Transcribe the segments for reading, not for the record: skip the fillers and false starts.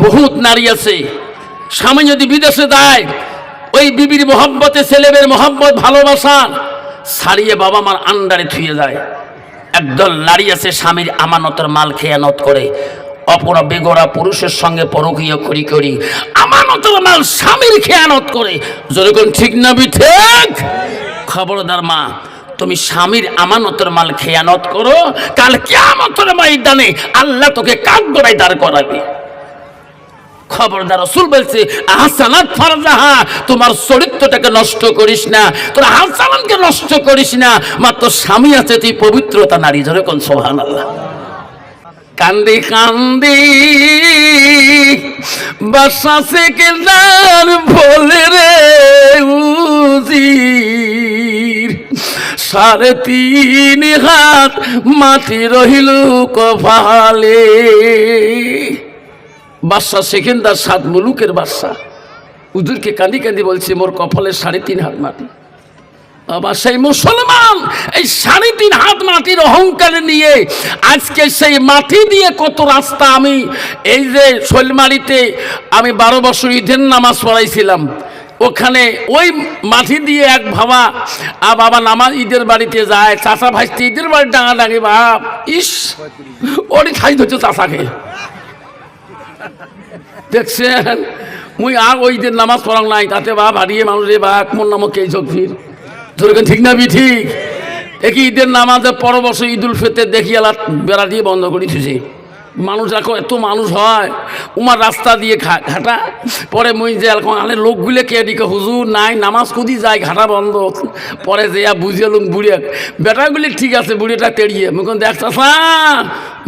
বহুত নারী আছে, স্বামী যদি বিদেশে যায় ওই বিবির মোহাব্বতে, ছেলেমের মোহাব্বত ভালোবাসা ছাড়িয়ে বাবা মার আন্ডারে থুয়ে যায়। একদল নারী আছে স্বামীর আমানতের মাল খেয়ানত করে, অপর বেগরা পুরুষের সঙ্গে পরকীয় করি করি আমানতের মাল স্বামীর খেয়ানত করে। যখন ঠিক না বিঠেক, খবরদার মা, তুমি স্বামীর আমানতের মাল খেয়ানত করো, কাল কিয়ামতের ময়দানে আল্লাহ তোকে কাঠগড়ায় দাঁড় করাবে। খবরদার, রাসূল বলছে আহসানাত ফারজাহা, তোমার চরিত্রটাকে নষ্ট করিস না, তোর আহসানকে নষ্ট করিস না। মাত্র স্বামী আছে, তুই পবিত্রতা নারী। জোরে কোন সুবহানাল্লাহ। কান্দি কান্দি বাসা থেকে দার বলে রে উজির, 3.5 হাত মাটি রহিল কপালে। বাদশা সেকেন্দার 7 মুলুকের বাদশা হুজুরকে কাঁদি কাঁদি বলছে, মোর কপালে 3.5 হাত মাটি। আবার সেই মুসলমান এই 3.5 হাত মাটির অহংকারে নিয়ে আজকে সেই মাটি দিয়ে কত রাস্তা। আমি এই যে শৈলমারিতে আমি 12 বছর ঈদের নামাজ পড়াইছিলাম, ওখানে ওই মাটি দিয়ে এক বাবা নামাজ ঈদের বাড়িতে যায়, চাষা ভাইতে ঈদের বাড়ি ডাঙাডাঙি, বাপ ইস ওরই খাই ধরছে চাষাকে। দেখছেন, মুই ওই ঈদের নামাজ পড়াং নাই, তাতে বাপ হারিয়ে মানুষ বা মোর নামক এই শক্তির। তোর ঠিক না বি ঠিক? একই ঈদের নামাজের পরের বছর ঈদুল ফিতর দেখি আলা বেড়া দিয়ে বন্ধ করে দিয়েছে। মানুষ এখন এত মানুষ হয়, উমার রাস্তা দিয়ে ঘাটা পরে মুই যে আলে লোকগুলো কে দিকে হুজুর নাই, নামাজ কুদি যায়, ঘাটা বন্ধ। পরে যে বুঝিয়ালুম বুড়িয়া বেটাগুলি ঠিক আছে, বুড়িটা তেড়িয়ে মুখ দেখছা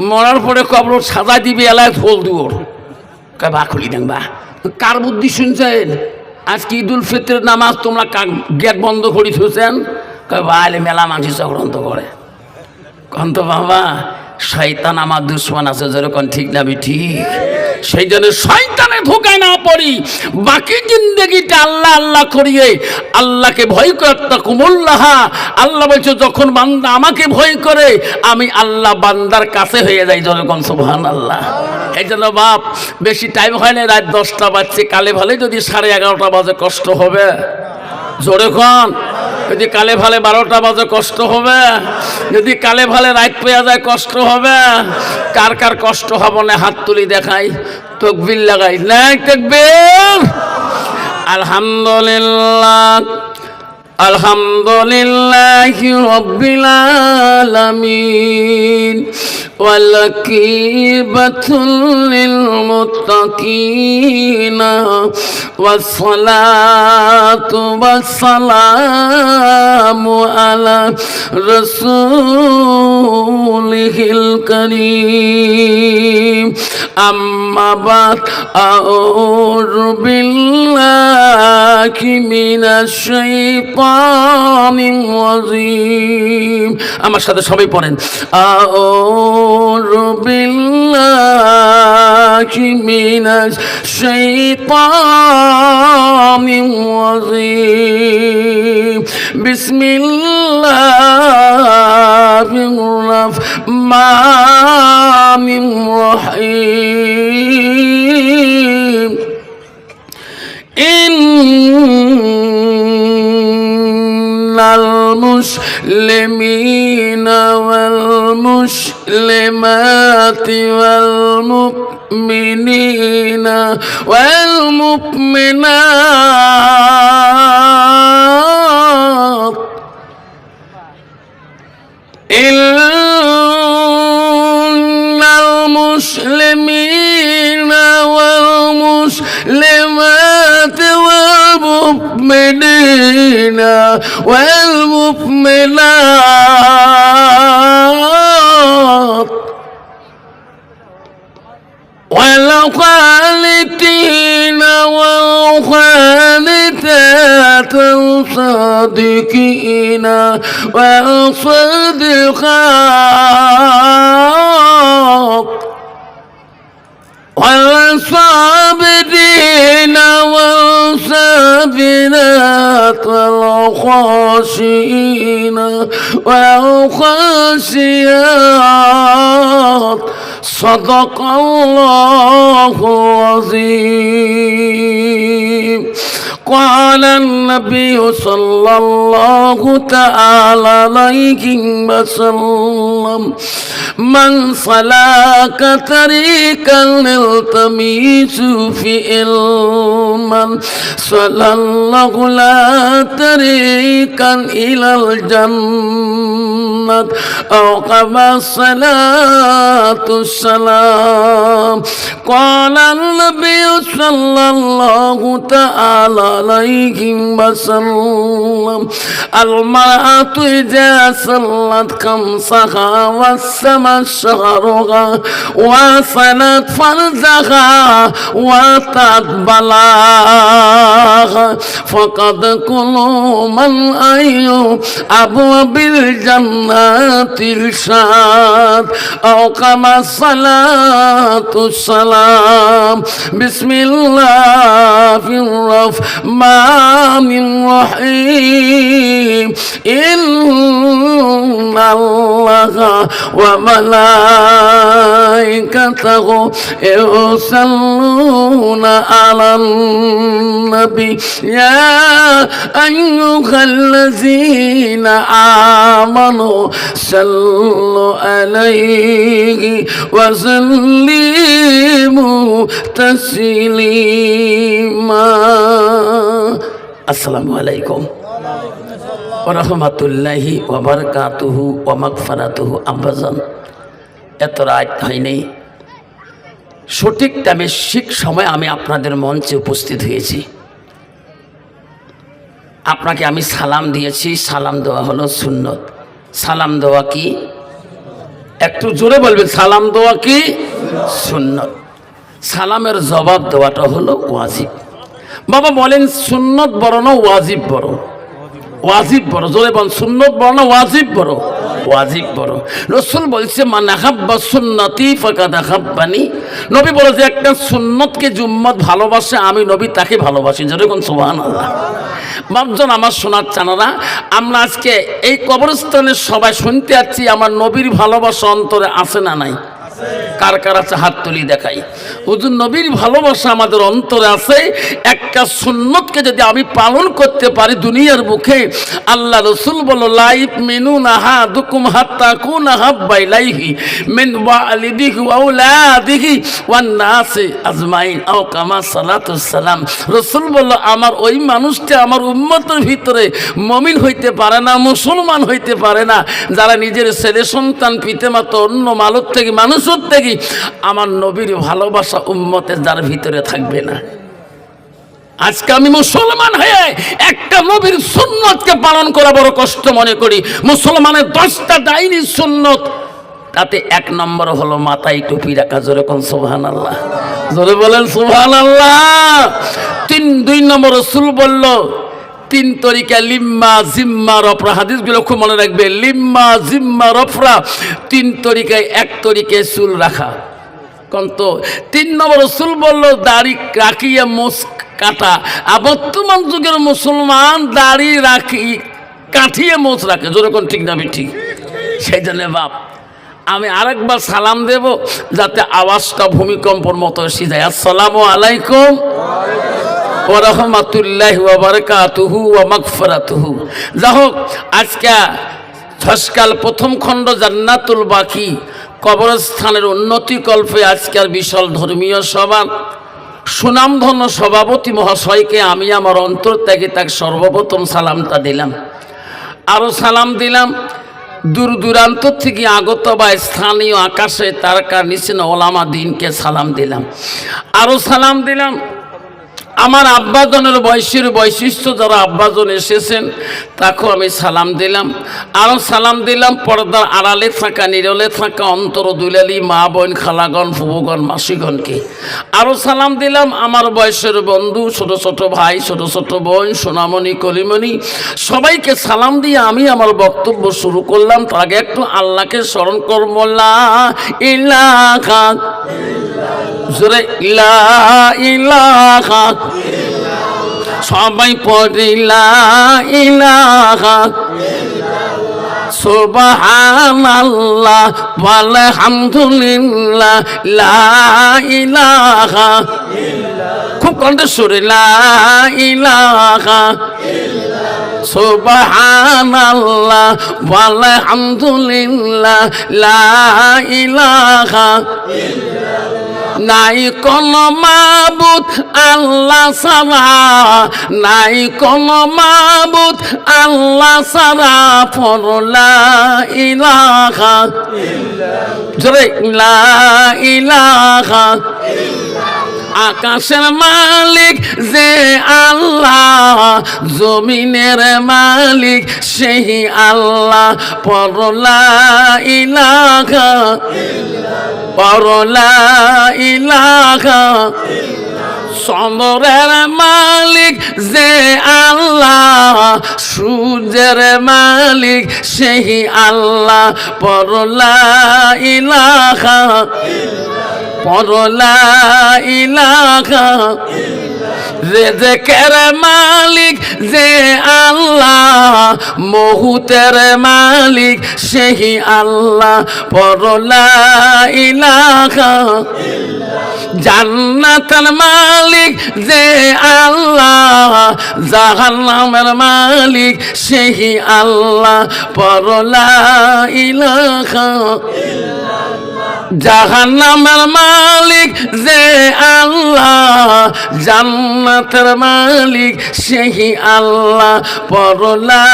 মরার পরে কবর সাজা দিবে, এলায় ফল দুয়োর বা খুলি দেন। বা কার বুদ্ধি শুনছেন? আজকে ঈদুল ফিতরের নামাজ তোমরা গেট বন্ধ করি শুনছেন? বাইলে মেলা মানুষ চক্রান্ত করে। কন্ত বাবা, শয়তান আমার দুশ্মন আছে। যেরকম ঠিক না ঠিক? সেই জন্য শয়তানে ধোকায় না পড়ি, বাকি জিন্দগিটা আল্লাহ আল্লাহ করিয়ে আল্লাহকে ভয় করতে কুমুল্লাহা। আল্লাহ বলছে যখন বান্দা আমাকে ভয় করে আমি আল্লাহ বান্দার কাছে হয়ে যাই। যেরকম সুবহানাল্লাহ। এই জন্য বাপ, বেশি টাইম হয় না, রাত 10টা বাজছে, কালে ভালে যদি 11:30 বাজে কষ্ট হবে। জোরে কোন, যদি কালে ভালে 12টা বাজে কষ্ট হবে, যদি কালে ভালে রাত পেয়ে যায় কষ্ট হবে। কার কার কষ্ট হবে না হাত তুলি দেখাই, তাকবীর লাগাই না, তাকবীর। আলহামদুলিল্লাহ, আলহামদুলিল্লাহি রাব্বিল আলামিন, ওয়াল আকিবাতুল লিল মুত্তাকিন, ওয়াস সালাতু ওয়াস সালামু আলা রাসূলিহিল কারীম। আম্মা বাদ, আউযু বিল্লাহি মিনাশ শাইতানির রাজীম। আমার সাথে সবাই পড়েন, আউযু বিল্লাহি মিনাশ শাইতানির রাজীম। বিসমিল্লাহির রাহমানির রাহিম। ইন্নাল মুসলিমিনা ওয়াল মুসলিমাতি ওয়াল মুমিনিনা ওয়াল মুমিনাত ইন্নাল মুসলিমিনা ওয়াল মুসলিমাতি ওয়াল মুমিনিনা ওয়াল মুমিনাত ওয়াল খালিতিনা ওয়াল খালিতাত সাদিকিনা ওয়াল সাদিকাত والصابرين والصابرات والخاشعين والخاشعات সাদাকাল্লাহুল আযীম। قال النبي صلى الله تعالى عليه وسلم من سلك طريقا يلتمس فيه علما سهل الله له طريقا إلى الجنة أو كما الصلاة والسلام. قال النبي صلى الله تعالى عليه وسلم المرأة إذا صلت خمسها وسمت شهرها وصلت فرجها وأتت بلاغها فقد كل من أي أبواب الجنة الشاد أو كما الصلاة والسلام. بسم الله الرحمن الرحيم. إن الله وملائكته يصلون على النبي يا أيها الذين آمنوا صلوا عليه وسلموا تسليما. আসসালামু আলাইকুম ওয়া রাহমাতুল্লাহি ওয়া বারাকাতুহু ওয়া মাগফিরাতুহু। আব্বাজান, এত রাত হয়নি, সঠিক টাইমে ঠিক সময় আমি আপনাদের মঞ্চে উপস্থিত হয়েছি। আপনাকে আমি সালাম দিয়েছি, সালাম দেওয়া হলো সুন্নত। সালাম দেওয়া কি? একটু জোরে বলবেন, সালাম দেওয়া কি সুন্নত। সালামের জবাব দেওয়াটা হলো ওয়াজিব। বাবা বলেন, সুন্নত বড় না ওয়াজিব বড়? ওয়াজিব বড়। জোরে বল, সুন্নত বড় না ওয়াজিব বড়? ওয়াজিব বড়। রাসূল বলছে মান আহাব্বা সুন্নতি ফাকাদ আহাব্বানি। নবী বলে যে একটা সুন্নতকে যে উম্মত ভালোবাসে, আমি নবী তাকে ভালোবাসি। জোরে কোন সুবহানাল্লাহ। বাপজন আমার সোনার চানারা, আমরা আজকে এই কবরস্থানে সবাই শুনতে যাচ্ছি, আমার নবীর ভালোবাসা অন্তরে আছে না নাই? কার কার আছে হাত তুলি দেখাই। হুজুর নবীর ভালোবাসা আমাদের অন্তরে আছে। একটা সুন্নতকে যদি আমি পালন করতে পারি দুনিয়ার মুখে, আল্লাহ রাসূল বলল লাইফ মিনুনা হাদুকুম হাত্তা কুনা হাব্বা ইলাইহি মিন ওয়ালিদিহি ওয়া আওলাদিহি ওয়ান নাসি আজমাইন আও কামা সালাতুস সালাম। রাসূল বলল আমার ওই মানুষটা আমার উম্মতের ভিতরে মুমিন হইতে পারে না, মুসলমান হইতে পারে না, যারা নিজের ছেলে সন্তান পিতামাতা অন্য মালক থেকে মানুষ থেকে আমার নবীর ভালোবাসা উম্মতের যার ভিতরে থাকবে না। আজকে আমি মুসলমান হয়ে একটা নবীর সুন্নতকে পালন করা বড় কষ্ট মনে করি। মুসলমানের 10টা ডাইনি সুন্নত, তাতে 1 নম্বর হলো মাথায় টুপি রাখা। জোরে কোন সুবহানাল্লাহ। জোরে বলেন সুবহানাল্লাহ। 2 নম্বর রাসূল বলল 3 তরিকা লিম্মা জিম্মা রফরা। হাদিসগুলো খুব মনে রাখবে, লিম্মা জিম্মা রফরা। 3 তরিকায় 1 তরিকায় চুল রাখা। কিন্তু 3 নম্বর রাসূল বলল দাড়ি রাখিয়া মোছ কাটা। আর বর্তমান যুগের মুসলমান দাড়ি রাখি কাঠিয়ে মোছ রাখে। যেরকম ঠিক না ঠিক? সেই জন্য বাপ আমি আরেকবার সালাম দেব যাতে আওয়াজটা ভূমিকম্পর মতো এসে যায়। আসসালামু আলাইকুম ওয়া রাহমাতুল্লাহি ওয়া বারাকাতুহু ওয়া মাগফিরাতুহু। যাই হোক, আজকে ঝসকাল প্রথম খণ্ড জান্নাতুল বাকি কবরস্থানের উন্নতি কল্পে আজকের বিশাল ধর্মীয় সভা সুনামধন্য সভাপতি মহাশয়কে আমি আমার অন্তর থেকে তাকে সর্বপ্রথম সালামটা দিলাম। আরও সালাম দিলাম দূর দূরান্ত থেকে আগত বা স্থানীয় আকাশে তারকা নিচেন ওলামা দিনকে সালাম দিলাম। আরও সালাম দিলাম আমার আব্বাজনের বয়সের বৈশিষ্ট্য যারা আব্বাজন এসেছেন তাকেও আমি সালাম দিলাম। আরও সালাম দিলাম পর্দার আড়ালে থাকা নিরলে থাকা অন্তর দুলালি মা বোন খালাগণ ফুবুগণ মাসিগণকে। আরও সালাম দিলাম আমার বয়সের বন্ধু, ছোট ছোট ভাই, ছোট ছোট বোন, সোনামণি কলিমণি, সবাইকে সালাম দিয়ে আমি আমার বক্তব্য শুরু করলাম। তার আগে একটু আল্লাহকে স্মরণ করব। লা ইলাহা জোরে লা ইলাহা, সবাই পড়ে লা ইলাহা সুবহানাল্লাহ ওয়ালহামদুলিল্লাহ লা ইলাহা খুব কণ্ঠস্বরে লা ইলাহা সুবহানাল্লাহ ওয়ালহামদুলিল্লাহ লা ইলাহা নাই কোন মাবুদ আল্লাহ ছাড়া, নাই কোন মাবুদ আল্লাহ ছাড়া, লা ইলাহা জোরে লা ইলাহা। আকাশের মালিক যে আল্লাহ, জমিনের মালিক সেই আল্লাহ, লা ইলাহা লা ইলাহা। চন্দ্রের মালিক যে আল্লাহ, সূর্যের মালিক সেই আল্লাহ, লা ইলাহা লা ইলাহা। রিজকের মালিক যে আল্লাহ, মহুতের মালিক সেই আল্লাহ, লা ইলাহা। জান্নাতের মালিক যে আল্লাহ, জাহান্নামের মালিক সেই আল্লাহ, লা ইলাহা। জাহান্নামের মালিক যে আল্লাহ, জান্নাতের মালিক সেই আল্লাহ, লা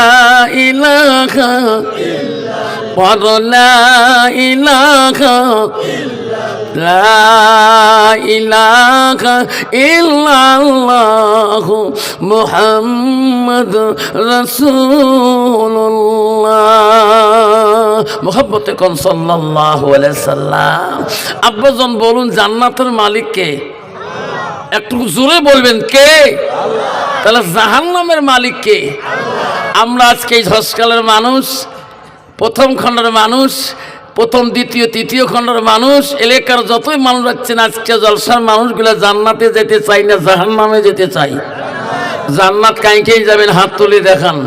ইলাহা লা ইলাহা লা ইলাহা ইল্লাল্লাহু মুহাম্মাদুর রাসূলুল্লাহ। মুহাব্বতে কোন সাল্লাল্লাহু আলাইহি সাল্লাম। আব্বাজন বলুন জান্নাতের মালিক কে? একটু জোরে বলবেন কে? তাহলে জাহান্নামের মালিক কে? আমরা আজকে এই হসকালের মানুষ, প্রথম খণ্ডের মানুষ, প্রথম দ্বিতীয় তৃতীয় খণ্ডের মানুষ, এলাকার যতই মানুষ আছেন আজকে জলসার মানুষগুলো জান্নাতে যেতে চাই না জাহান্নামে যেতে চাই। জান্নাত কাইকেই যাবেন, হাত তুলে দেখান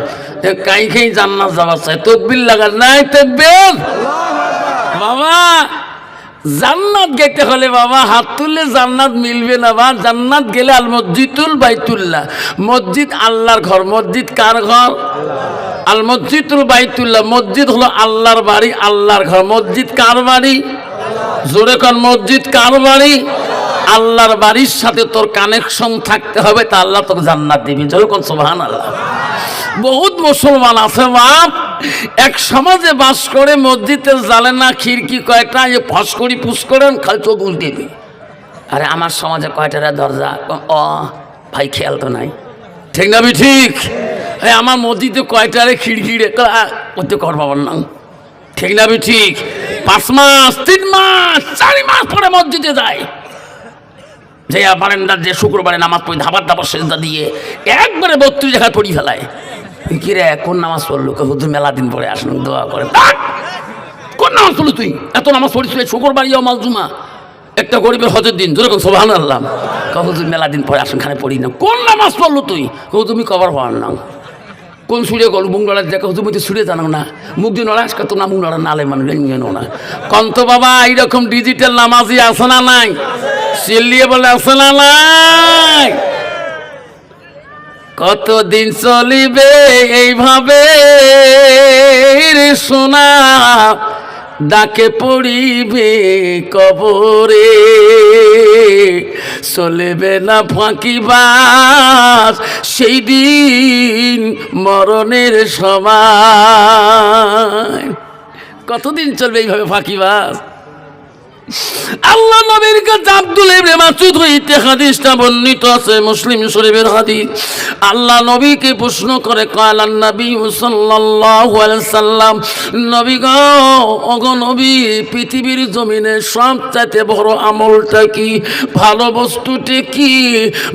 কাইকেই জান্নাত যাওয়া চাই। তকবীর লাগান নাই তকবীর বাবা। জান্নাত গেতে হলে বাবা হাত তুললে জান্নাত মিলবে না বা। জান্নাত গেলে আল মসজিদুল বাইতুল্লাহ, মসজিদ আল্লাহর ঘর। মসজিদ কার ঘর? আল মসজিদুল বাইতুল্লাহ। মসজিদ হলো আল্লাহর বাড়ি, আল্লাহর ঘর। মসজিদ কার বাড়ি? জোরে কোন মসজিদ কার বাড়ি? আল্লাহর বাড়ির সাথে তোর কানেকশন থাকতে হবে, তা আল্লাহ তোকে জান্নাত দিবে। জোরে কোন সুবহানাল্লাহ। বহুত মুসলমান আছে বাপ, এক সমাজে বাস করে, মসজিদের জালে না খিড়কি কয়টা, যে ফস করি ফুস করেন খালি চোখ উল্টে দিই। আরে আমার সমাজে কয়টা দরজা? ও ভাই খেয়াল তো নাই, ঠিক না? ঠিক। আমার মসজিদে কয়টারে খিড়কি করতে কর বাবার নাম, ঠিক না? ঠিক। 5 মাস 3 মাস 4 মাস পরে মসজিদে যায়, যে বারান্দার যে শুক্রবারে নামাজ পড়ি ধাবার ধাবার সেজদা দিয়ে একবারে 32 জায়গায় পড়ি ফেলায়। কিরে কোন নামাজ পড়লো? হুজুর মেলা দিন পরে আসুন দোয়া করে। কোন নামাজ পড়লো তুই? এত নামাজ পড়িস শুক্রবার ইয়াউমুল জুমা, একটা গরিবের হজের দিন। জোরে কোন সুবহানাল্লাহ। হুজুর মেলা দিন পরে আসুন খানে পড়ি না। কোন নামাজ পড়লো তুই? তুমি কবার হওয়ার নাম কোন সুরে গল মুখ নড়ার দেখা তুমি তো সুরে জানো না, মুখ দিয়ে নড়াস কত না, মুখ নড়া নালে মানুষ না কন্ত বাবা। এইরকম ডিজিটাল নামাজি আছে না নাই? চিল্লিয়ে বলে আছে না নাই? কতদিন চলিবে এইভাবে সোনা, ডাকে পড়িবে কবরে, চলবে না ফাঁকিবাজ সেই দিন মরণের সময়। কতদিন চলবে এইভাবে ফাঁকিবাজ? আল্লাহ নবীর কাছে আব্দুল ইবনে মাসউদ হইতে হাদিসটা বর্ণিত আছে, মুসলিম শরীফের হাদিস। আল্লাহ নবীকে প্রশ্ন করে, কালান নবী সাল্লাল্লাহু আলাইহি সাল্লাম, নবী গো ওগো নবী, পৃথিবীর জমিনে সবচাইতে বড় আমলটা কি, ভালো বস্তুটি কি?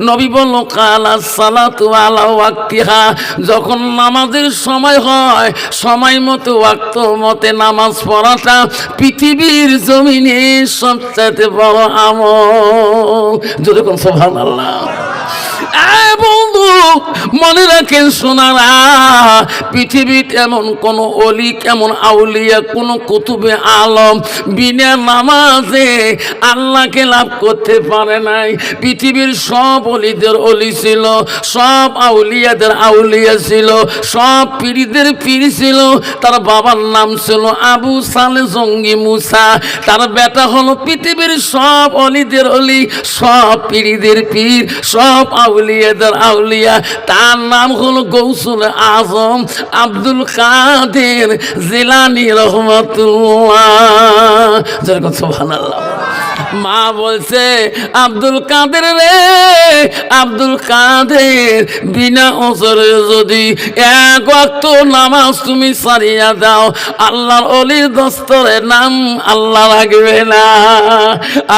নবী বলল, কালা সালাতু আলা ওয়াক্তিহা, যখন নামাজের সময় হয় সময় মতো ওয়াক্ত মতে নামাজ পড়াটা পৃথিবীর জমিনে সবচাইতে বড় আমল। যদি কোন সুবহানাল্লাহ। বন্ধু মনে রাখেন সোনারা, পৃথিবীতে এমন কোন অলি, কেমন আউলিয়া, কোন কুতুবে আলম বিনা নামাজে আল্লাহকে লাভ করতে পারে নাই। পৃথিবীর সব অলিদের অলি ছিল, সব আউলিয়াদের আউলিয়া ছিল, সব পীরদের পীর ছিল। তার বাবার নাম ছিল আবু সালে জঙ্গি মুসা, তার বেটা হলো পৃথিবীর সব অলিদের অলি, সব পীরদের পীর, সব আউলিয়াদের আউলিয়া। তার নাম হলো গৌসুল আজম আব্দুল কাদের জিলানী রহমাতুল্লাহ। যেরকম সুবহানাল্লাহ। মা বলছে আব্দুল কাদের রে, আব্দুল কাদের বিনা ওজরে যদি এক ওয়াক্ত নামাজ তুমি সারিয়া দাও, আল্লাহর অলির দস্তরে নাম আল্লাহ রাখবে না।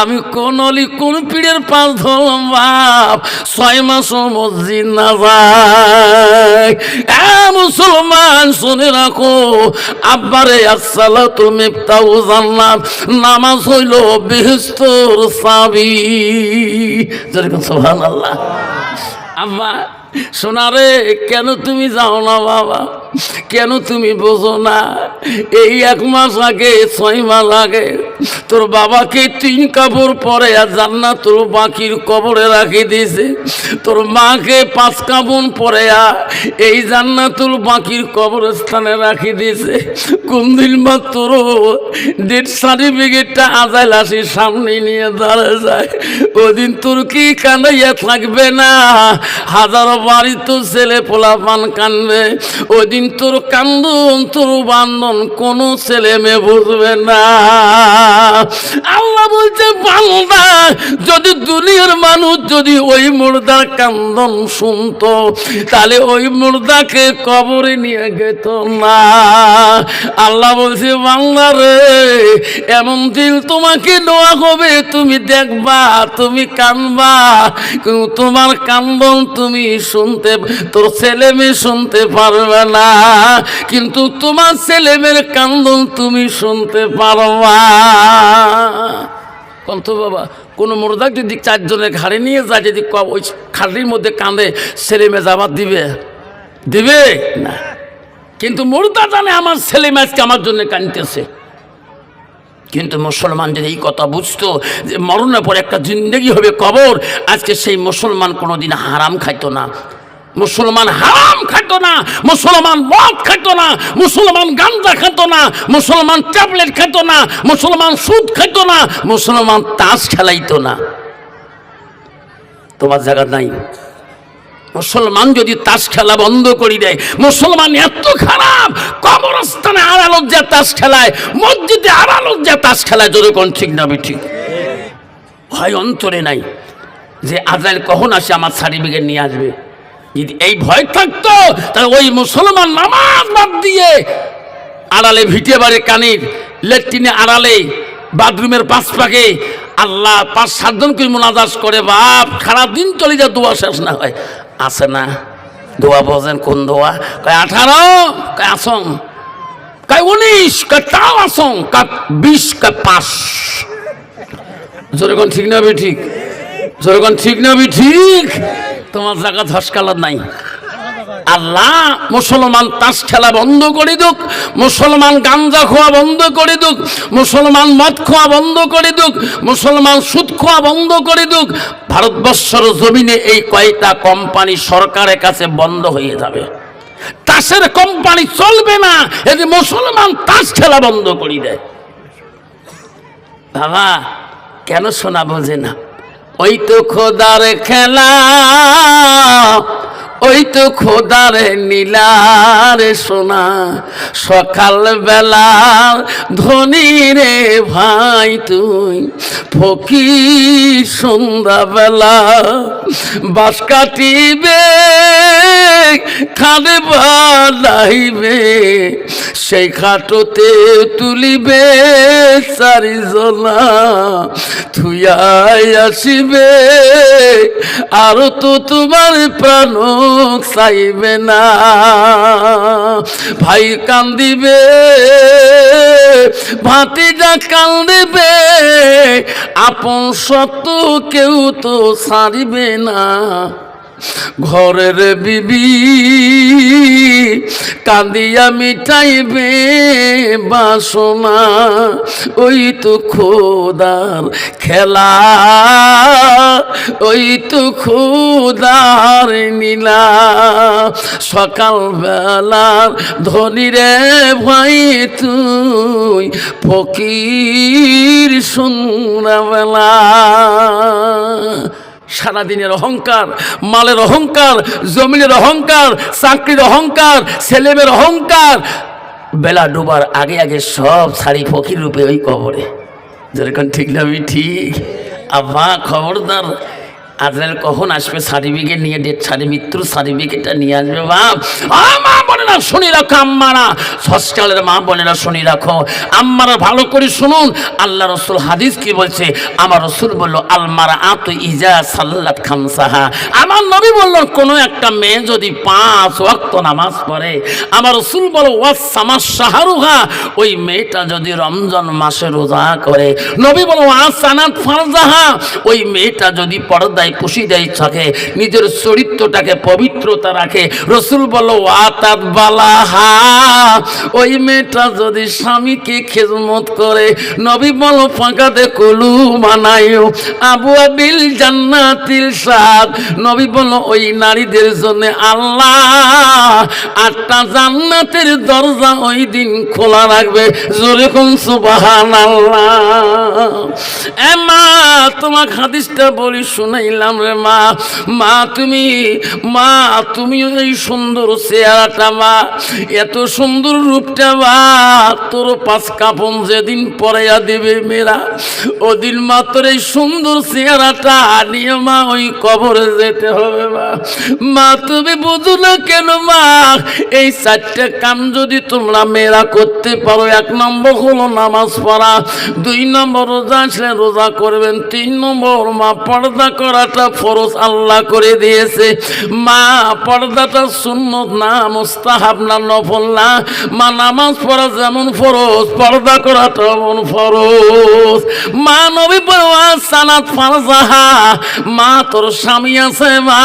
আমি কোন অলি কোন পীরের পাশ ধরলাম বাপ, 6 মাসও মসজিদ না যাই। মুসলমান শুনে রাখো, আব্বারে আসসালাতু মিফতাহু জান্নাত, নামাজ হইল বেহেশতের চাবি। যেরকম সুবহানাল্লাহ। আম্মা সোনারে, কেন তুমি যাও না বাবা, কেন তুমি বোঝো না? এই 1 মাস আগে 6 মাস আগে তোর বাবাকে 3 কাপড় পরে আর জান্নাতুল বাকির কবরে রাখি দিয়েছে। তোর মাকে 5 কাপড় পরে এই জান্নাতুল বাকির কবরস্থানে রাখি দিয়েছে। কোন দিন বা তোর ডেথ সার্টিফিকেটটা আজাইল আসি সামনে নিয়ে দাঁড়া যায়, ওদিন তোর কি কান্দাইয়া থাকবে না? হাজারো বাড়ি তো ছেলে পোলাপান কানবে, ওদিন তোর কান্দন তোর বান্ধন কোনো ছেলে মেয়ে বুঝবে না। আল্লাহ বলছে বান্দা, যদি দুনিয়ার মানুষ যদি ওই মুর্দার কান্দন শুনতো, তাহলে ওই মুর্দাকে কবরে নিয়ে যেত না। আল্লাহ বলছে বান্দা রে, এমন দিল তোমাকে দোয়া হবে, তুমি দেখবা, তুমি কানবা, কিন্তু তোমার কান্দন তুমি শুনতে, তোর ছেলে মেয়ে শুনতে পারবে না, কিন্তু তোমার ছেলে মেয়ের কান্দন তুমি শুনতে পারবা। কন্ত বাবা, কোনো মুর্দাক যদি 4 জনের ঘাড়ে নিয়ে যায়, যদি ওই খাটির মধ্যে কাঁদে, ছেলে মেয়ে যাবার দিবে? দিবে না। কিন্তু মুর্দা জানে আমার ছেলে মেয়ে আজকে আমার জন্য কাঁদতেছে। কিন্তু মুসলমান যদি এই কথা বুঝতো যে মরণের পর একটা জিন্দেগি হবে কবর, আজকে সেই মুসলমান কোনোদিন হারাম খাইতো না, মুসলমান হারাম খাইতো না, মুসলমান মদ খাইতো না, মুসলমান গাঁজা খাইতো না, মুসলমান ট্যাবলেট খাইতো না, মুসলমান সুদ খাইতো না, মুসলমান তাস খেলাইতো না। তোমার জায়গা নাই। মুসলমান যদি তাস খেলা বন্ধ করে দেয়, মুসলমান এত খারাপ, কবরস্থানে আড়ালত যা তাস খেলায়, মসজিদে আড়ালত যা তাস খেলায়, জোরে কোন ঠিক না ঠিক? ভয় অন্তরে নাই যে আজরাইল কখন আসে আমার সার্টিফিকেট নিয়ে আসবে। যদি এই ভয় থাকতো, তাহলে ওই মুসলমান নামাজ বাদ দিয়ে আড়ালে ভিটে বাড়ি কানির লেট্রিনে আড়ালে বাথরুমের পাশ পাকে আল্লাহ 5-7 জন করে মোনাজাত করে, বাপ সারা দিন চলে যায়, দোয়া শেষ না হয়। আছে না দোয়া? বোঝেন কোন দোয়া? কয় 18, কয় আসং, কয় 19, কয় তাও আসং, কয় 20, কয় 5। জোরে কোন ঠিক না ঠিক? জোরে কোন ঠিক না ঠিক? তোমার জায়গা ধসকালার নাই। আল্লাহ মুসলমান তাস খেলা বন্ধ করে দুক, মুসলমান গাঞ্জা খোয়া বন্ধ করে দুক, মুসলমান মদ খোয়া বন্ধ করে দুক, মুসলমান সুদ খোয়া বন্ধ করে দুক। ভারতবর্ষের জমিনে এই কয়টা কোম্পানি সরকারের কাছে বন্ধ হয়ে যাবে। তাসের কোম্পানি চলবে না, এই যে মুসলমান তাস খেলা বন্ধ করে দেয়। বাবা কেন শোনা বোঝে না? ওই তো খোদার খেলা, ওই তো খোদারে নীলারে সোনা, সকাল বেলার ধনী রে ভাই তুই ফকির, সন্ধ্যা বেলা বাস কাটিবে খাদে বালাইবে, সেই খাটোতে তুলিবে 4 জনা, থুয়াই আসিবে আর তো তোমার প্রাণ চাইবে না। ভাই কান্দিবে, ভাতিজা কান্দিবে, আপন সত্য কেউ তো ছাড়িবে না। ঘরের বিবি কাঁদিয়া মিটাইবে বাসনা, ওই তো খোদার খেলা, ওই তো খোদার নীলা। সকালবেলার ধনী রে ভাই তুই ফকির সন্ধ্যাবেলা। সারাদিনের অহংকার, মালের অহংকার, জমিনের অহংকার, চাকরির অহংকার, ছেলেমেয়ের অহংকার, বেলা ডুবার আগে আগে সব ছাড়ি ফকির রূপে ওই কবরে। যেরকম ঠিক না ঠিক? আব্বা খবরদার, আজরাইল কখন আসবে সার্টিফিকেট নিয়ে, ডেথ মৃত্যুর সার্টিফিকেটটা নিয়ে আসবে। বাপ মা বোনেরা শুনি রাখো, আম্মারা হসপিটালের মা বোনেরা শুনি রাখো, আম্মারা ভালো করে শুনুন। আল্লাহ রসুল হাদিস কি বলছে? আমার রসুল বললো আলমারা আতু ইজা সাল্লাত খামসাহা। আমার নবী বললো কোনো একটা মেয়ে যদি 5 ওয়াক্ত নামাজ পড়ে, আমার রসুল বলো ওয়াসামাস শাহরুহা, ওই মেয়েটা যদি রমজান মাসে রোজা করে, নবী বলো ওয়াসানাত ফারজাহা, ওই মেয়েটা যদি পর্দায় পুশিদায় থাকে, নিজের চরিত্রটাকে পবিত্রতা রাখে, রসুল বলো ওয়াতাত বালাহা, ওই মেয়েটা যদি স্বামীকে খেদমত করে, নবী বলো ফাঁকাতে কুলু মানায়ু আবু আবিল জান্নাতিল সাদ, নবী বলো ওই নারীদের জন্য আল্লাহ 8টা জান্নাতের দরজা ওই দিন খোলা রাখবে। জোরে কোন সুবহানাল্লাহ। এ মা তোমাকে হাদিসটা বলি শুনাইলাম রে মা। মা তুমি এই সুন্দর চেহারাটা মা, এত সুন্দর রূপটা মা, তোর 5 কাপন যেদিন পরাইয়া দেবে মেয়েরা, ওদিন মা তোর এই সুন্দর চেহারাটা নিয়ে মা ওই কবরে যেতে হবে মা। মা তুমি বুঝো না কেন মা, এই 4টে কাম যদি তোমরা মেয়েরা করতে পারো, 1 নম্বর হলো নামাজ পড়া, 2 নম্বর রোজা আসলে রোজা করবেন, 3 নম্বর মা পর্দা করাটা ফরজ আল্লাহ করে দিয়েছে। মা পর্দাটা সুন্নত না, মুস্তাহাব না, নফল না। মা নামাজ পড়া যেমন ফরজ, পর্দা করাটা এমন ফরজ। মা নবী পড়া সানাত ফারজাহা, মা তোর স্বামী আছে মা,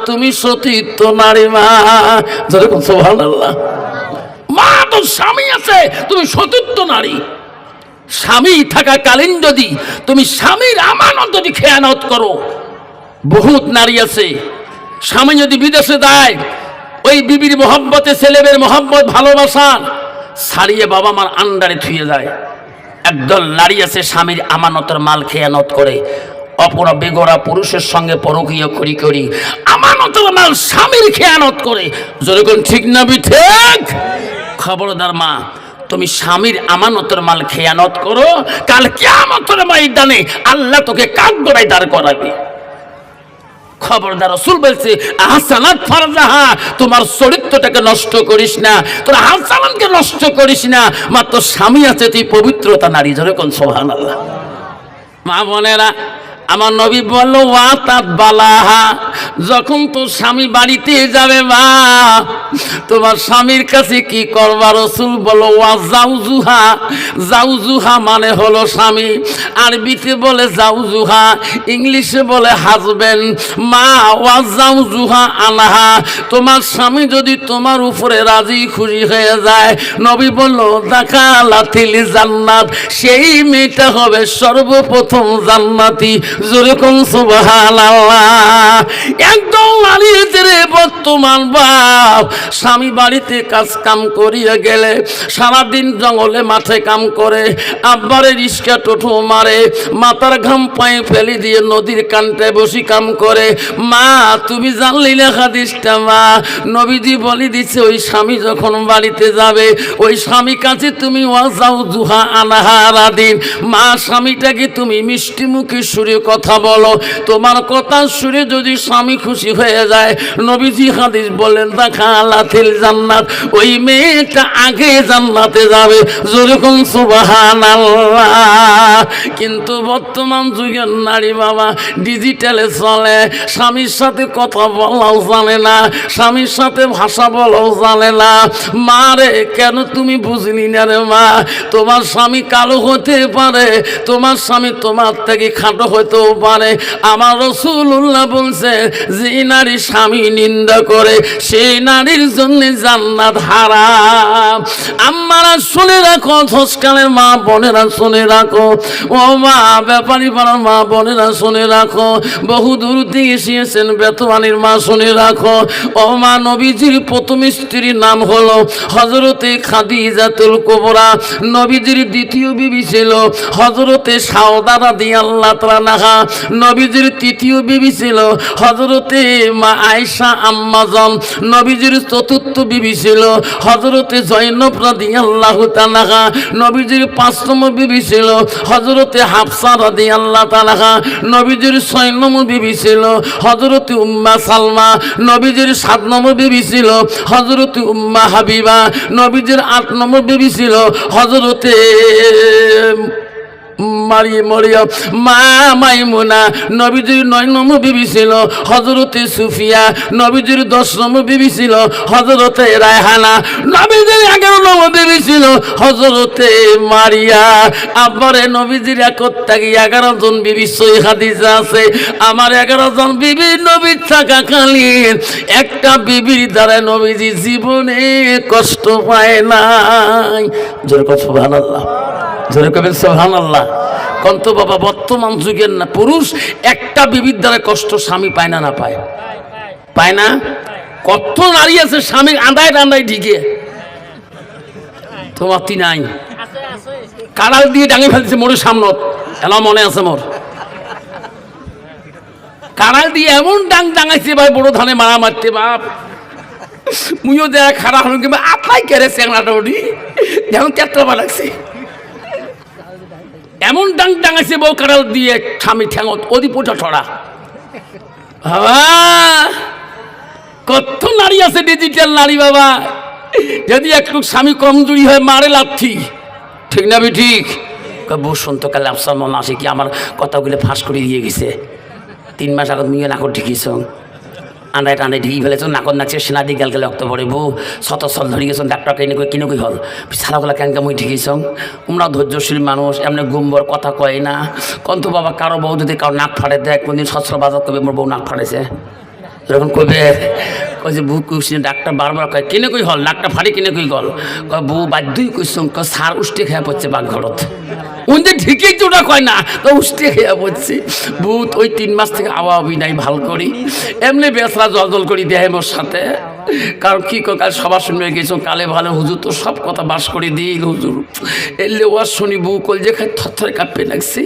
তুমি সতীর্থ নারী মা। যেরকম সুবহানাল্লাহ। মা তোর স্বামী আছে, তুমি সতীর্থ নারী। স্বামী থাকাকালীন যদি তুমি স্বামীর আমানত যদি খেয়ানত করো, বহুত নারী আছে স্বামী যদি বিদেশে দেয়, ওই বিবির মহব্বতে, ছেলেমেয়ের মহব্বত, ভালোবাসা ছাড়িয়ে বাবা মার আন্ডারে থুয়ে যায়। একদল নারী আছে স্বামীর আমানতের মাল খেয়ানত করে, অপর বেগরা পুরুষের সঙ্গে পরকীয় করি আমানতের মাল স্বামীর খেয়ানত করে। যেরকম ঠিক না ঠিক? খবরদার মা, তুমি স্বামীর আমানতের মাল খেয়ানত করো, কাল কিয়ামতের ময়দানে আল্লাহ তোকে কাঠগড়ায় দাঁড় করাবে। খবরদার, রাসূল বলছে আহসানাত ফারজাহা, তোমার চরিত্রটাকে নষ্ট করিস না, তোর আহসানকে নষ্ট করিস না। মাত্র স্বামী আছে, তুই পবিত্রতা নারী। যেরকম সুবহানাল্লাহ। মা বোনেরা, আমার নবী বলল ওয়াতাত বালাহা, যখন তোর স্বামী বাড়িতে যাবে মা, তোমার স্বামীর কাছে কি করবা? রসুল বলো ওয়া জাউজুহা, জাউজুহা মানে হলো স্বামী, আরবিতে বলে জাউজুহা, ইংলিশে বলে হাজবেন্ড। মা ওয়া জাউজুহা আনহা, তোমার স্বামী যদি তোমার উপরে রাজি খুশি হয়ে যায়, নবী বলল দাখালাতিল জান্নাত, সেই মেয়েটা হবে সর্বপ্রথম জান্নাতি। যেরকম সুবহানাল্লাহ। একদম নারীতে রে বর্তমান বাপ, স্বামী বাড়িতে কাজ কাম করিয়া গেলে সারাদিন জঙ্গলে মাঠে কাম করে, আব্বারে রিস্কা টোটো মারে, মাথার ঘাম পায়ে ফেলে দিয়ে নদীর কান্তে বসি কাম করে। মা তুমি জানলি না হাদিসটা? মা নবীজি বলি দিচ্ছে ওই স্বামী যখন বাড়িতে যাবে, ওই স্বামী কাছে তুমি ওয়াজাউ জুহা আনাহারা দিন। মা স্বামীটাকে তুমি মিষ্টি মুখে সুরে কথা বলো, তোমার কথা শুনে যদি স্বামী খুশি হয়ে যায়, নবী নবীজি হাদিস বলেন দাখালাতিল জান্নাত, ওই মেয়েটা আগে জান্নাতে যাবে। যেরকম সুবহানাল্লাহ। কিন্তু বর্তমান যুগের নারী বাবা ডিজিটালে চলে, স্বামীর সাথে কথা বলাও জানে না, স্বামীর সাথে ভাষা বলাও জানে না। মা রে, কেন তুমি বুঝলি না রে মা? তোমার স্বামী কালো হতে পারে, তোমার স্বামী তোমার থেকে খাটো হতেও পারে। আমার রাসূলুল্লাহ বলছে, যে নারী স্বামী নিন্দা করে সেই নারীর জন্য জান্নাত হারাম। আম্মারা শুনে রাখো, ধসকালের মা বোনেরা শুনে রাখো, ও মা ব্যাপারী পাড়ার মা বোনেরা শুনে রাখো, বহু দূর থেকে এসেছেন বেতওয়ানির মা শুনে রাখো। ও মা, নবীজির প্রথম স্ত্রীর নাম হলো হযরতে খাদিজাতুল কুবরা। নবীজির দ্বিতীয় বিবি ছিল হযরতে সাউদা রাদিয়াল্লাহু তাআলা। নবীজির তৃতীয় বিবি ছিল হযরতে মা আয়েশা আম্মাজান। নবীজির চতুর্থ বিবি ছিল হযরতে জয়নব রাদিয়াল্লাহু তাআলা। নবীজির ৫ নম্বর বিবি ছিল হযরতে হাফসা রাদিয়াল্লাহু তাআলা। নবীজির ৬ নম্বর বিবি ছিল হযরতে উম্মা সালমা। নবীজির ৭ নম্বর বিবি ছিল হযরতে উম্মা হাবিবা। নবীজির ৮ নম্বর বিবি ছিল হযরতে মরিয়ম মা মাইমুনা। নবীজির ৯ নম্বর বিবি ছিল হযরতে সুফিয়া। নবীজির ১০ নম্বর বিবি ছিল হযরতে রায়হানা। নবীজির ১১ নম্বর বিবি ছিল হযরতে মারিয়া। আবারে নবীজির একত্যাগী ১১ জন বিবি সই হাদিসে আছে। আমার ১১ জন বিবি নবী থাকাকালীন একটা বিবির দ্বারা নবীজি জীবনে কষ্ট পায় নাই। জোরে কথা সুবহানাল্লাহ, জোরে কবেন সুবহানাল্লাহ। কন্ত বাবা, বর্তমান যুগের না পুরুষ একটা বিবির দ্বারা কষ্ট স্বামী পায় না? না পায়? পায় না? কত নারী আছে স্বামীর আন্দায় ডান্দায় ঢিকে, তোমার তি নাই, কাড়াল দিয়ে ডাঙে ফেলছে মোর সামনত। এলা মনে আছে মোর, কাড়াল দিয়ে এমন ডাং ডাঙাইছে ভাই, বড় ধানে মারা মারতে বাপ। মুইও দেয়া খারাপ হল কিংবা আপাই কেড়ে চেংড়াটা উঠি যেমন তেত্রা লাগছে, এমন ডাং ডাঙাইছে বউ কাড়াল দিয়ে স্বামী ঠ্যাঙত ওদি পোটা ছড়া। বাবা কত নারী আছে ডিজিটাল নারী বাবা, যদি একটু স্বামী কমজোরি হয় মারে লাথি, ঠিক না? ঠিক। বসন্তকালে আফসার মনে আসে কি আমার কথাগুলো ফাঁস করে দিয়ে গেছে। ৩ মাস আগত মিয়ে নাকর ঢিকিয়েছ, আন্দায় টান্দায় ঢিকি ফেলেছ, নাকর নাচছে সেনা দিয়ে গেল গেলে রক্ত পড়ে বউ শত সল ধরে গেছ, ডাক্তার কিনে কই হল সারাগুলা ক্যাঙ্কা মুই ঢিকিয়েছ। তোমরাও ধৈর্যশীল মানুষ, এমনি গুম্বর কথা কয় না। কন্ত বাবা কারো বউ যদি কারো নাক ফাটে দেয়, কোনদিন সচ্ছল বাজার করবে মোর বউ নাক ফাটেছে, যখন কবে কই যে বউ কুসিনে ডাক্তার বারবার কয় কিনে কই হল নাকটা ফাটে কিনে কই গল, কয় বউ বাধ্যই কইস সার উষ্টি খেয়া পড়ছে বাঘঘরত। উনি ঠিকই তো ওটা কয় না, তো উষ্টি খেয়া পড়ছি। ভূত ওই ৩ মাস থেকে আওয়া নাই ভাল করি, এমনি বেসরা জল জল করি দেয় মোর সাথে। কারণ কি কাল সবার শুনবে গেছো কালে ভালো হুজুর তো সব কথা বাস করে দিল। হুজুর এলে ওয়াজ শুনি বউ কল যে খাই থরথরে কাঁপে লাগছি,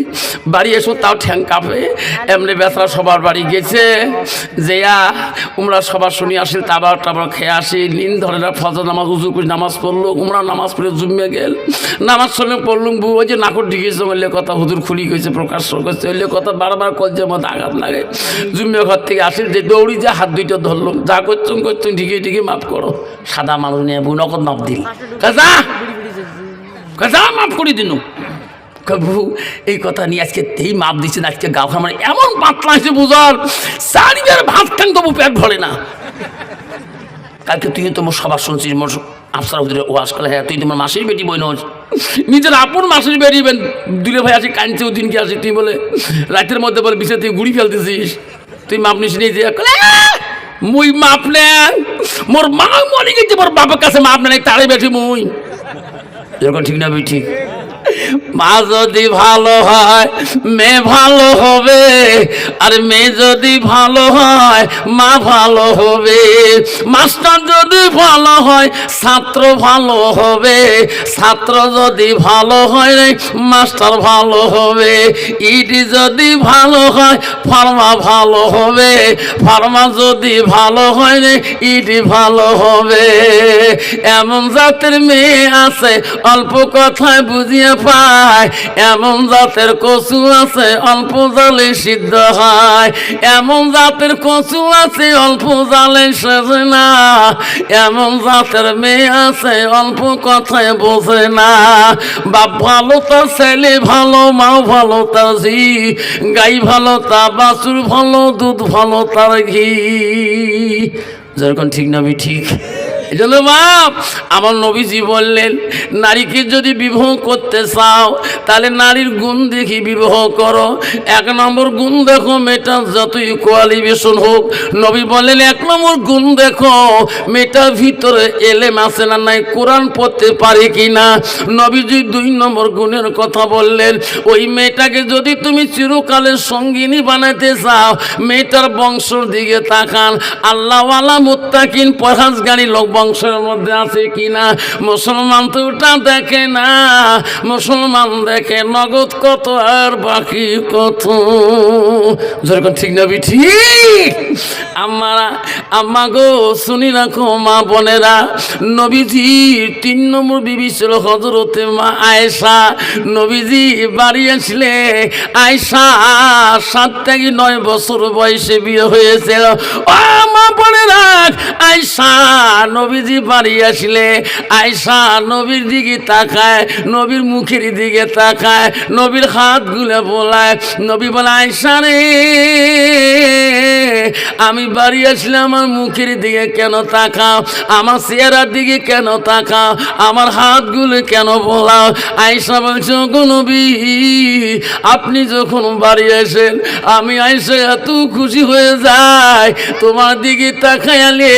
বাড়ি এসো তাও ঠ্যাং কাঁপে। এমনি বেসরা সবার বাড়ি গেছে যেয়া উমরা সবার শুনি আসিল, তাবার টাবার খেয়ে আসি, নিন ধরে না ফজর নামাজ উজু করে নামাজ পড়লো, উমরা নামাজ পড়ে জুমিয়ে গেল, নামাজ শুনে পড়লুম। বউ ওই যে নাকর ঢিকেছে বললে কথা হুজুর খুলি গেছে প্রকাশ করছে, ওইলে কথা বারবার কলছে মতো আঘাত লাগে। জুমিয়ে ঘর থেকে আসিল যে দৌড়ি যে হাত দুইটা ধরলুম, যা করছুম করছুম ঢিকে ঢিকে মাফ করো। সাদা মানুষ নিয়ে বউ নগদ মাপ দিল, কাজা কাজা মাফ করে দিন। বউ এই কথা নিয়ে আজকে তেই মাপ দিচ্ছেন, আজকে গাও খামার এমন পাতলা আছে বুঝার চারিবার ভাত খান তবু পেট ভরে না। কালকে তুই তোমার সবার শুনছিস মোর আফসার হুজুরের ওয়াজ করে, হ্যাঁ তুই তোমার মাসির বেটি বই নোজ, নিজের আপন মাসির বেটি দুলে ভাই আছে কাঁদছে ওদিন কি আসে, তুই বলে রাতের মধ্যে বলে বিছে তুই গুড়ি ফেলতেছিস, তুই মাপ নিস নিয়ে যে মুই মাপ নেন মোর মা মরে গেছে, মোর বাবার কাছে মাপ নেই তারে বেঠি মুই এরকম ঠিক না? ঠিক। মা যদি ভালো হয় মেয়ে ভালো হবে, আর মেয়ে যদি ভালো হয় মা ভালো হবে। মাস্টার যদি ভালো হয় ছাত্র ভালো হবে, ছাত্র যদি ভালো হয় রে মাস্টার ভালো হবে। ইডি যদি ভালো হয় ফার্মা ভালো হবে, ফার্মা যদি ভালো হয় রে ইডি ভালো হবে। এমন জাতের মেয়ে আছে অল্প কথায় বুঝিয়ে পা যায়, এমন জাতের কচু আছে অল্প জালে সিদ্ধ হয়, এমন জাতের কচু আছে অল্প জালে সেজে না, এমন জাতের মেয়ে আছে অল্প কথায় বোঝে না। বাপ ভালো তার ছেলে ভালো, মাও ভালো তার ঝি, গাই ভালো তা বাছুর ভালো, দুধ ভালো তার ঘি। যেরকম ঠিক না ঠিক? এই জন্য বাপ আমার নবীজি বললেন, নারীকে যদি বিবাহ করতে চাও তাহলে নারীর গুণ দেখি বিবাহ করো। 1 নম্বর গুণ দেখো, মেয়েটা যতই কোয়ালিফিকেশন হোক, নবী বললেন 1 নম্বর গুণ দেখো মেয়েটার ভিতরে এলেম আছে না নাই, কোরআন পড়তে পারে কি না। নবীজি 2 নম্বর গুণের কথা বললেন, ওই মেয়েটাকে যদি তুমি চিরকালের সঙ্গিনী বানাতে চাও, মেয়েটার বংশের দিকে তাকান, আল্লাহওয়ালা মুত্তাকিন পরহেজগারী লোক বংশের মধ্যে আছে কিনা। মুসলমান তো ওটা দেখে না, মুসলমান দেখে নগদ কত আর বাকি কত। যেরকম ঠিক না ঠিক? আম্মা গো শুনি রাখো মা বোনেরা, নবীজির 3 নম্বর বিবি ছিল হযরতে মা আয়েশা। নবীজি বাড়ি আসলে আয়েশা 7 থেকে 9 বছর বয়সে বিয়ে হয়েছিল। ও মা বোনেরা, আয়েশা নবীজি বাড়ি আসলে আয়েশা নবীর দিকে তাকায়, নবীর মুখের দিকে তাকায়, নবীর হাত গুলে বোলায়। নবী বলে, আয়েশা রে আমি বাড়ি আসলে আমার মুখের দিকে কেন তাকাও, আমার চেহারার দিকে কেন তাকাও, আমার হাতগুলো কেন বোলাও? আয়েশা বলছে, গো নবী আপনি যখন বাড়ি আসেন আমি আয়েশা এত খুশি হয়ে যাই, তোমার দিকে তাকাইলে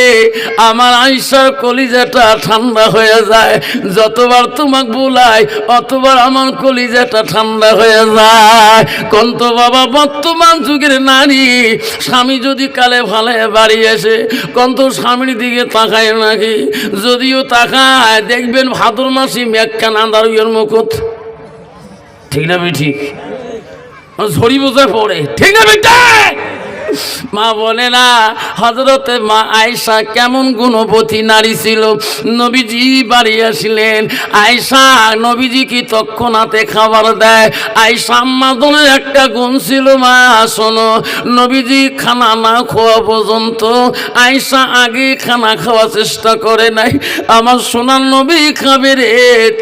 আমার আয়েশার কলিজাটা ঠান্ডা হয়ে যায়। যতবার তোমাকে বলাই অতবার আমার কলিজাটা ঠান্ডা হয়ে যায়। কন্ত বাবা বর্তমান যুগের নারী স্বামী যদি কালে ভালে বাড়ি আসে কন্ত স্বামীর দিকে তাকায় নাকি? যদিও তাকায় দেখবেন ভাদ্র মাসি মেঘখান আন্দারুয়ের মুখত। ঠিক না ঠিক? ঝড়ি বোঝায় পড়ে। ঠিক না বেটা? মা বলে না হযরতে মা আয়েশা কেমন গুণবতী নারী ছিল। নবীজি বাড়ি আসলেন, আয়েশা নবীজি কি তৎক্ষণাতে খাবার দেয়। আয়েশা আম্মাদের একটা গুণ ছিল, মা শোনো, নবীজি খানা না খাওয়া পর্যন্ত আয়েশা আগে খানা খাওয়ার চেষ্টা করে নাই। আমার সোনার নবী খাবে রে,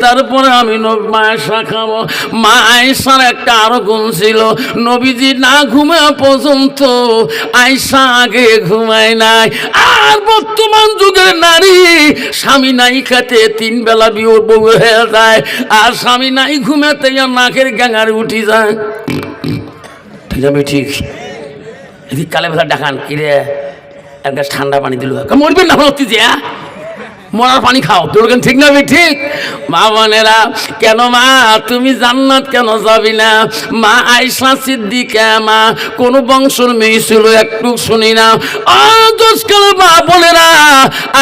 তারপরে আমি মা আয়েশা খাবো। মা আয়েশার একটা আরো গুণ ছিল, নবীজি না ঘুমায় পর্যন্ত আয়েশা আগে ঘুমায় নাই। আর বর্তমান যুগের নারী স্বামী নাই খাতে 3 বেলা বিয়োর বউ হয়ে যায়, আর স্বামী নাই ঘুমাতে নাকের গাঙার উঠি যায়। ঠিক আছে ঠিক? এদিক কালে বেলা ডাকান কিরে এক গ্লাস ঠান্ডা পানি দিল, মরবেন না হচ্ছে যে মরার পানি খাও তোর। ঠিক না ঠিক? মা বোনেরা, কেন মা তুমি জান্নাত কেন যাবি না? মা আয়েশা সিদ্দিকা মা কোন বংশের মেয়ে ছিল একটু শুনি না। আজকাল মা বোনেরা,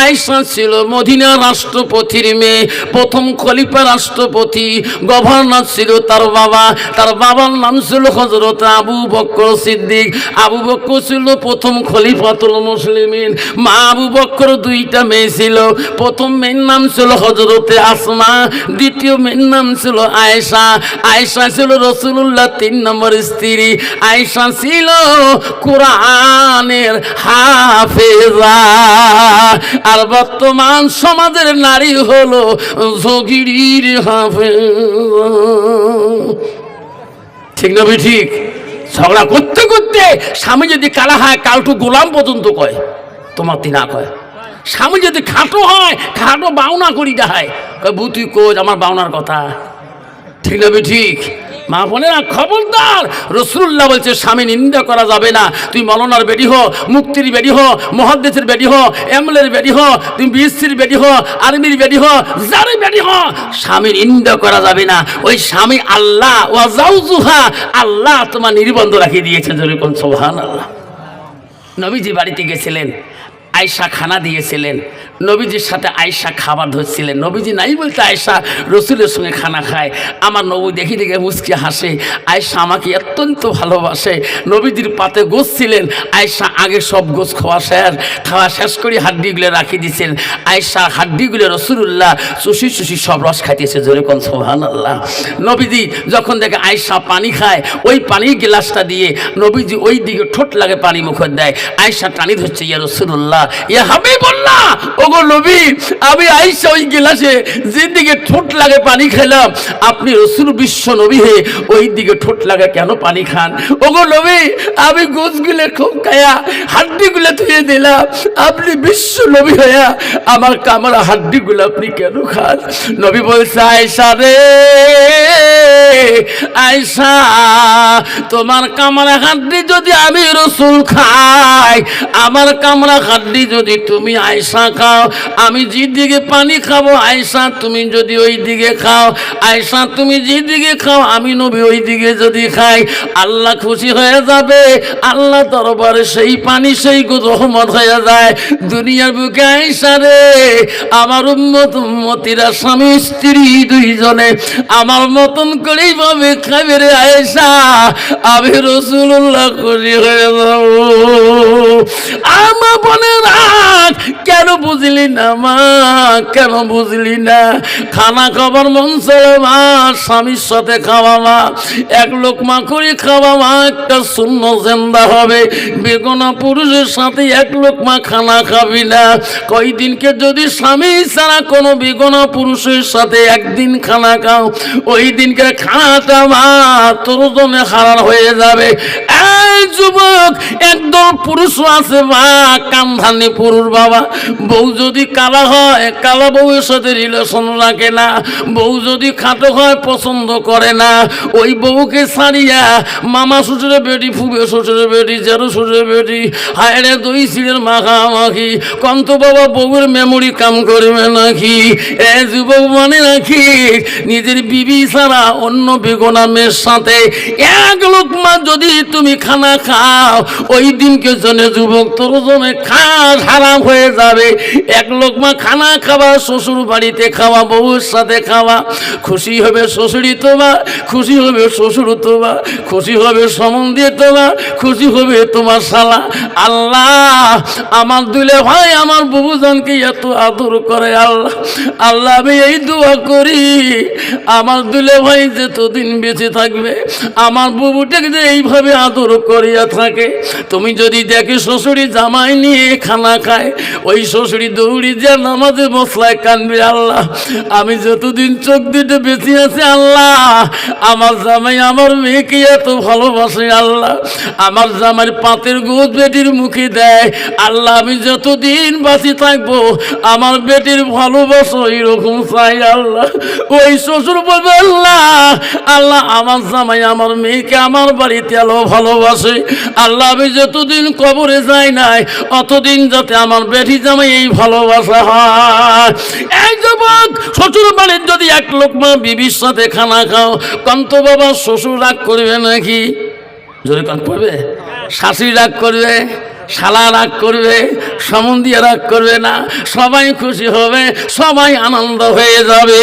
আয়েশা ছিল মদিনা রাষ্ট্রপতির মেয়ে, প্রথম খলিফা রাষ্ট্রপতি গভর্নর ছিল তার বাবা। তার বাবার নাম ছিল হযরত আবু বকর সিদ্দিক। আবু বকর ছিল প্রথম খলিফাতুল মুসলিমিন। মা আবু বকর 2টা মেয়ে ছিল, প্রথম মেয়ের নাম ছিল হযরতে আসমা, দ্বিতীয় মেয়ের নাম ছিল আয়েশা। আয়েশা ছিল রাসূলুল্লাহ 3 নম্বর স্ত্রী। আয়েশা ছিল কোরআনের হাফেজা। আর বর্তমান সমাজের নারী হলো জগিরির হাফেজা। ঠিক না ঠিক? ঝগড়া করতে করতে স্বামী যদি কালা হয় কালটু গোলাম পর্যন্ত কয়, তোমার তিনা কয়। স্বামী যদি খাটো হয় খাটো বাউনা করি দেখায়, বুতি কোচ আমার বাউনার কথা। ঠিক না ঠিক? মা বোনেরা খবরদার, রাসূলুল্লাহ বলছে স্বামী নিন্দা করা যাবে না। তুই মৌলানার বেটি হো, মুফতির বেটি হো, মুহাদ্দিসের বেটি হো, এমএলএর বেটি হো, তুমি বিএসসির বেটি হো, আর্মির বেটি হো, যার বেটি হো, স্বামী নিন্দা করা যাবে না। ওই স্বামী আল্লাহ, ওয়া জাওজুহা আল্লাহ তোমার নির্বন্ধ রাখিয়ে দিয়েছে। যেরকম সুবহানাল্লাহ। নবীজি বাড়িতে গেছিলেন, আয়েশা খানা দিয়েছিলেন, নবীজির সাথে আয়েশা খাবার ধরছিলেন। নবীজি নাই বলতে আয়েশা রসুলের সঙ্গে খানা খায়। আমার নবী দেখে দেখে মুচকি হাসে, আয়েশা আমাকে অত্যন্ত ভালোবাসে। নবীজির পাতে গোছ ছিলেন, আয়েশা আগে সব গোছ খাওয়া শেষ করে হাড্ডিগুলো রাখি দিয়েছেন। আয়েশা হাড্ডিগুলো রসুল্লাহ চুষি চুষি সব রস খাইতেছে, জোরে কোন সুবহানাল্লাহ। নবীজি যখন দেখে আয়েশা পানি খায়, ওই পানির গ্লাসটা দিয়ে নবীজি ওই দিকে ঠোঁট লাগে পানি মুখে দেয়। আয়েশা টানি ধরছে, ইয়া রাসূলুল্লাহ, ইয়া হাবিবাল্লাহ, ওগো নবী, আমি আয়েশা ওই গ্লাসে যেদিকে ঠোঁট লাগে পানি খেলাম, আপনি রসুল বিশ্ব নবী হয়ে ওই দিকে ঠোঁট লাগে কেন পানি খান? ওগো নবী, আমি গোছগুলো খুব খায়া হাড্ডিগুলো ধুয়ে দিলাম, আপনি বিশ্ব নবী হইয়া আমার কামড়া হাড্ডিগুলো আপনি কেন খান? নবী বলছে, আয়েশা রে আয়েশা, তোমার কামড়া হাড্ডি যদি আমি রসুল খাই, আমার কামড়া হাড্ডি যদি তুমি আয়েশা খাও, আমি যেদিকে পানি খাবো আয়েশা তুমি যদি ওই দিকে খাও, আয়েশা তুমি যেদিকে খাও আমি নবী ওই দিকে যদি খাই, আল্লাহ খুশি হয়ে যাবে। আল্লাহ দরবারে সেই পানি সেই রহমত হয়ে যায়। দুনিয়ার বুকে আয়েশা রে, আমার উম্মতিরা স্বামী স্ত্রী দুইজনে আমার মতন করেই ভাবে খাবে রে আয়েশা, আমি রাসূলুল্লাহ খুশি হয়ে যাব। আমার বোনেরা, কেন বুঝলি না মা, কেন বুঝলি না? খানা খাবার মন চলে মা, স্বামীর সাথে খাওয়া মা, এক লোকমা করে খাওয়া মা, একটা শূন্য জিন্দা হবে। বেগনা পুরুষের সাথে এক লোকমা খানা খাবি না। কয়দিনকে যদি স্বামী ছাড়া কোনো বেগনা পুরুষের সাথে একদিন খানা খাও, ওই দিনকে খানাটা মা তোর জন্য হারাম হয়ে যাবে। এই যুবক, একদল পুরুষ আছে মা, কামধানি পুরুষ বাবা, বউ যদি কালা হয় কালা বউয়ের সাথে রিলেশন রাখে না, বউ যদি খাটো হয় পছন্দ করে না, ওই বউকে ছাড়িয়া মামা শ্বশুরের বেটি, ফুবে শ্বশুরের বেটি, জেরো শ্বশুরের বেটি, হায়রে দই সিঁড়ের মাখামাখি, কন্ত বাবা বউয়ের মেমোরি কাম করবে নাকি? এ যুবক মনে রাখি, নিজের বিবি ছাড়া অন্য বেগনা মেয়ের সাথে এক লোকমা যদি তুমি খানা খাও, ওই দিনকে জন্য যুবক তোর জন্য খাস হারাম হয়ে যাবে। এক লোকমা খানা খাওয়া, শ্বশুর বাড়িতে খাওয়া, বউর সাথে খাওয়া, খুশি হবে শ্বশুরি তোমার, খুশি হবে শ্বশুর তোমার, খুশি হবে সম্বন্ধে তোমার, খুশি হবে তোমার শালা। আল্লাহ আমার দুলে ভাই আমার বুবুজনকে এত আদর করে, আল্লাহ আল্লাহ আমি এই দোয়া করি, আমার দুলে ভাই যতদিন বেঁচে থাকবে আমার বুবুটাকে যে এইভাবে আদর করিয়া থাকে। তুমি যদি দেখে শ্বশুরি জামাই নিয়ে খানা খায়, ওই শ্বশুরি দৌড়ি যে নামাজে মশলায় কানবে, আল্লাহ আমি যতদিন চোখ দিতে বেঁচে আছি, আল্লাহ আমার জামাই আমার মেয়েকে এত ভালোবাসে, আল্লাহ আমার জামাই পাতের গোদ বেটির মুখে দেয়, আল্লাহ আমি যতদিন বাঁচি থাকবো আমার বেটির ভালোবাসা এরকম চাই। আল্লাহ ওই শ্বশুর বলবে, আল্লাহ আল্লাহ আমার জামাই আমার মেয়েকে আমার বাড়িতে আলো ভালোবাসে, আল্লাহ আমি যতদিন কবরে যাই নাই অতদিন যাতে আমার বেটি জামাই এই ভালোবাসা হয়। এই যুবক, শ্বশুর বাড়ির যদি এক লোকমা বিবির সাথে খানা খাও, কন্ত বাবা শ্বশুর রাগ করবে নাকি? জোরে কান করবে? শাশুড়ি রাগ করবে, শালা রাগ করবে, সম্বন্ধীয় রাগ করবে না, সবাই খুশি হবে, সবাই আনন্দ হয়ে যাবে।